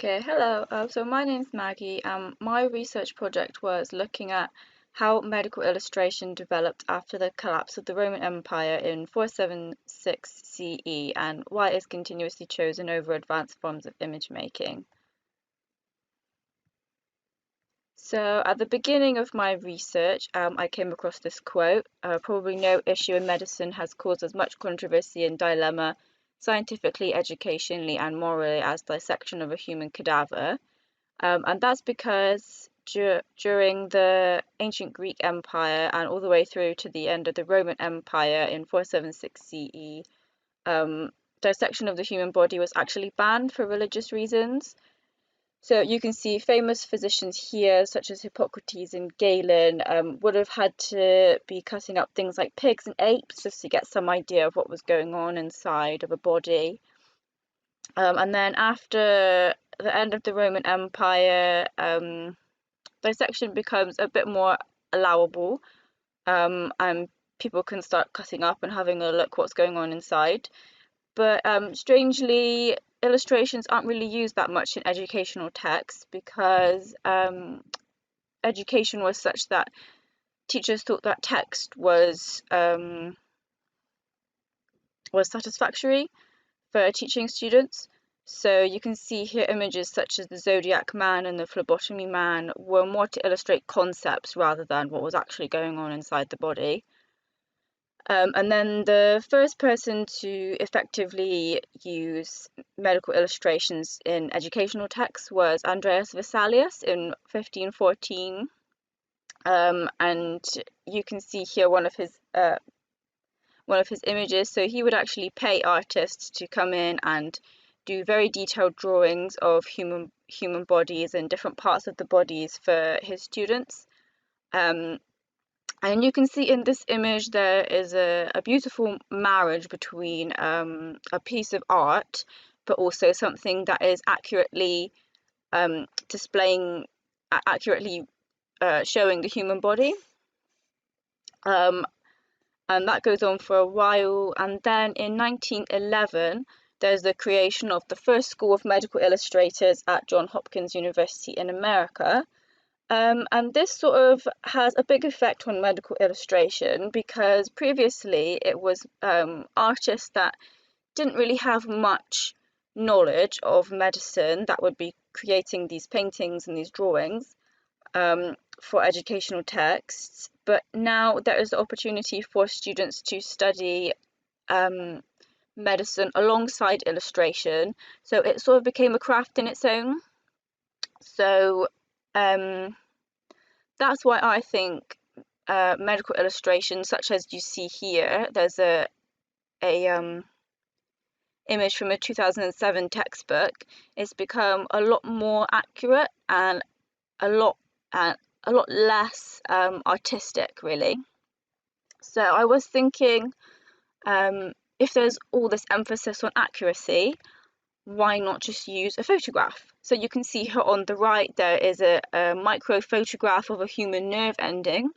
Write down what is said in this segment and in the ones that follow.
Okay, hello. So my name's Maggie. My research project was looking at how medical illustration developed after the collapse of the Roman Empire in 476 CE and why it is continuously chosen over advanced forms of image making. So at the beginning of my research, I came across this quote, probably no issue in medicine has caused as much controversy and dilemma scientifically, educationally, and morally as dissection of a human cadaver. And that's because during the ancient Greek Empire and all the way through to the end of the Roman Empire in 476 CE, dissection of the human body was actually banned for religious reasons. So you can see famous physicians here, such as Hippocrates and Galen, would have had to be cutting up things like pigs and apes just to get some idea of what was going on inside of a body. And then after the end of the Roman Empire, dissection becomes a bit more allowable, and people can start cutting up and having a look what's going on inside. But strangely, illustrations aren't really used that much in educational texts because education was such that teachers thought that text was satisfactory for teaching students. So you can see here images such as the Zodiac Man and the phlebotomy man were more to illustrate concepts rather than what was actually going on inside the body. And then the first person to effectively use medical illustrations in educational texts was Andreas Vesalius in 1514. And you can see here one of his images. So he would actually pay artists to come in and do very detailed drawings of human bodies and different parts of the bodies for his students. And you can see in this image there is a beautiful marriage between a piece of art, but also something that is accurately showing the human body. And that goes on for a while. And then in 1911, there's the creation of the first school of medical illustrators at Johns Hopkins University in America. And this sort of has a big effect on medical illustration because previously it was artists that didn't really have much knowledge of medicine that would be creating these paintings and these drawings for educational texts. But now there is the opportunity for students to study medicine alongside illustration. So it sort of became a craft in its own. So that's why I think medical illustrations, such as you see here, there's a image from a 2007 textbook, it's become a lot more accurate and a lot less artistic, really. So I was thinking, if there's all this emphasis on accuracy, why not just use a photograph? So you can see here on the right there is a micro photograph of a human nerve ending.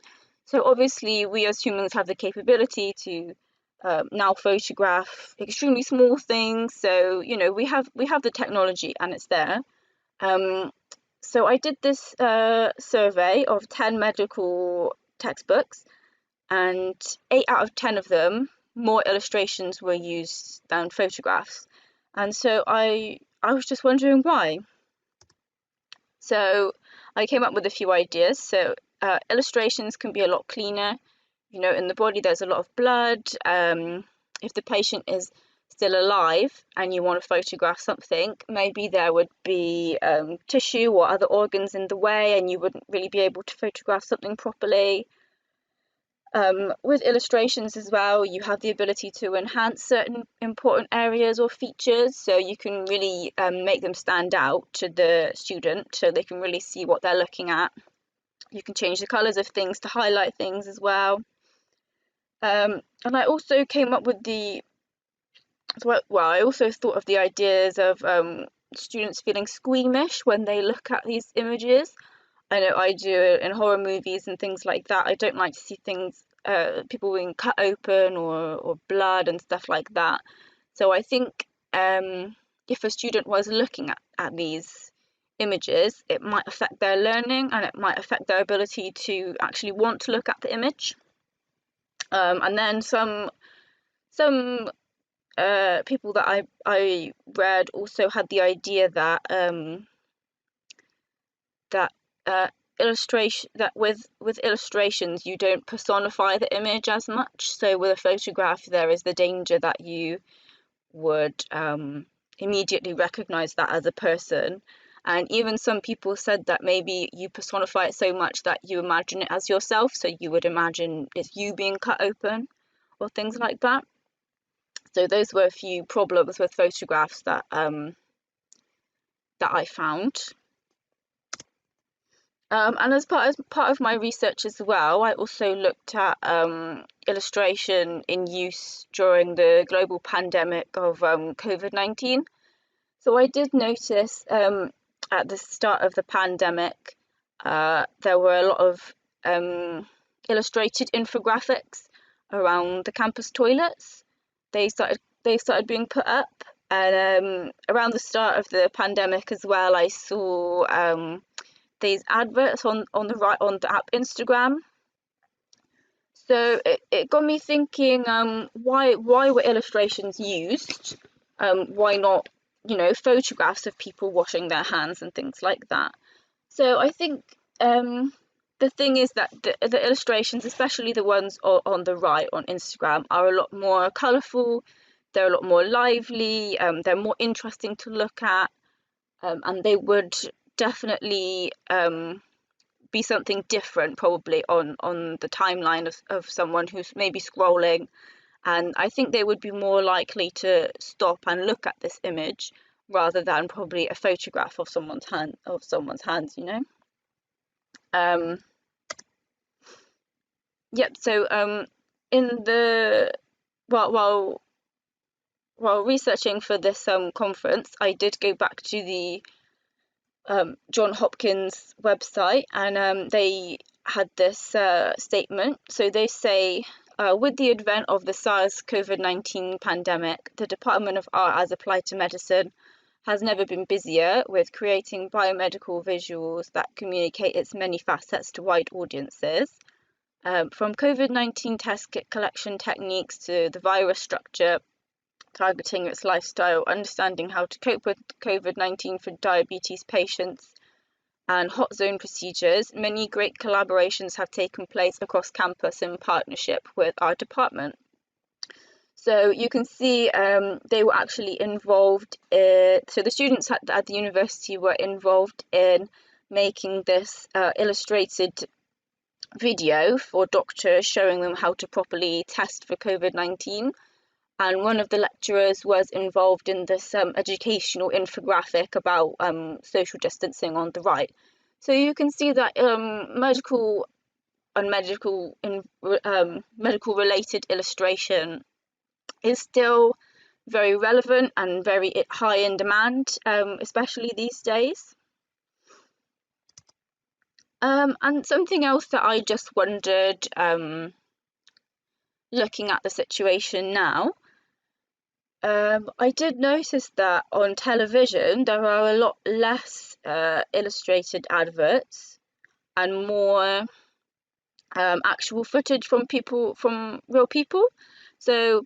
So obviously we as humans have the capability to now photograph extremely small things. So we have the technology and it's there. So I did this survey of 10 medical textbooks, and 8 out of 10 of them, more illustrations were used than photographs. And so I was just wondering why. So I came up with a few ideas. So illustrations can be a lot cleaner. In the body there's a lot of blood. If the patient is still alive and you want to photograph something, maybe there would be tissue or other organs in the way and you wouldn't really be able to photograph something properly. With illustrations as well, you have the ability to enhance certain important areas or features, so you can really make them stand out to the student so they can really see what they're looking at. You can change the colours of things to highlight things as well. And I also came up with I also thought of the ideas of students feeling squeamish when they look at these images. I know I do in horror movies and things like that. I don't like to see things, people being cut open or blood and stuff like that. So I think if a student was looking at these images, it might affect their learning and it might affect their ability to actually want to look at the image. And then some people that I read also had the idea that with illustrations you don't personify the image as much. So with a photograph there is the danger that you would immediately recognize that as a person. And even some people said that maybe you personify it so much that you imagine it as yourself, so you would imagine it's you being cut open or things like that. So those were a few problems with photographs that I found. And as part of my research as well, I also looked at illustration in use during the global pandemic of COVID-19. So I did notice at the start of the pandemic, there were a lot of illustrated infographics around the campus toilets. They started being put up, and around the start of the pandemic as well, I saw these adverts on the app Instagram. So it got me thinking, why were illustrations used? Why not, photographs of people washing their hands and things like that? So I think the thing is that the illustrations, especially the ones on the right on Instagram, are a lot more colourful, they're a lot more lively, they're more interesting to look at, and they would definitely be something different probably on the timeline of someone who's maybe scrolling, and I think they would be more likely to stop and look at this image rather than probably a photograph of someone's hands. Yep. So in the while researching for this conference, I did go back to the Johns Hopkins website, and they had this statement. So they say, with the advent of the SARS-CoV-19 pandemic, the Department of Art as applied to medicine has never been busier with creating biomedical visuals that communicate its many facets to wide audiences. From COVID-19 test kit collection techniques to the virus structure, targeting its lifestyle, understanding how to cope with COVID-19 for diabetes patients, and hot zone procedures, many great collaborations have taken place across campus in partnership with our department. So you can see they were actually involved so the students at the university were involved in making this illustrated video for doctors showing them how to properly test for COVID-19. And one of the lecturers was involved in this educational infographic about social distancing on the right. So you can see that medical and medical related illustration is still very relevant and very high in demand, especially these days. And something else that I just wondered, looking at the situation now, I did notice that on television there are a lot less illustrated adverts and more actual footage from real people. So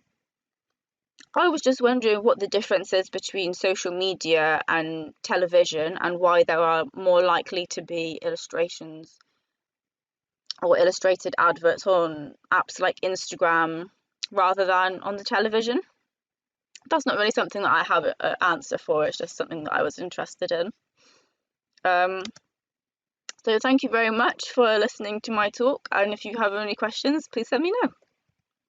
I was just wondering what the difference is between social media and television, and why there are more likely to be illustrations or illustrated adverts on apps like Instagram rather than on the television. That's not really something that I have an answer for, it's just something that I was interested in. So thank you very much for listening to my talk, and if you have any questions, please let me know.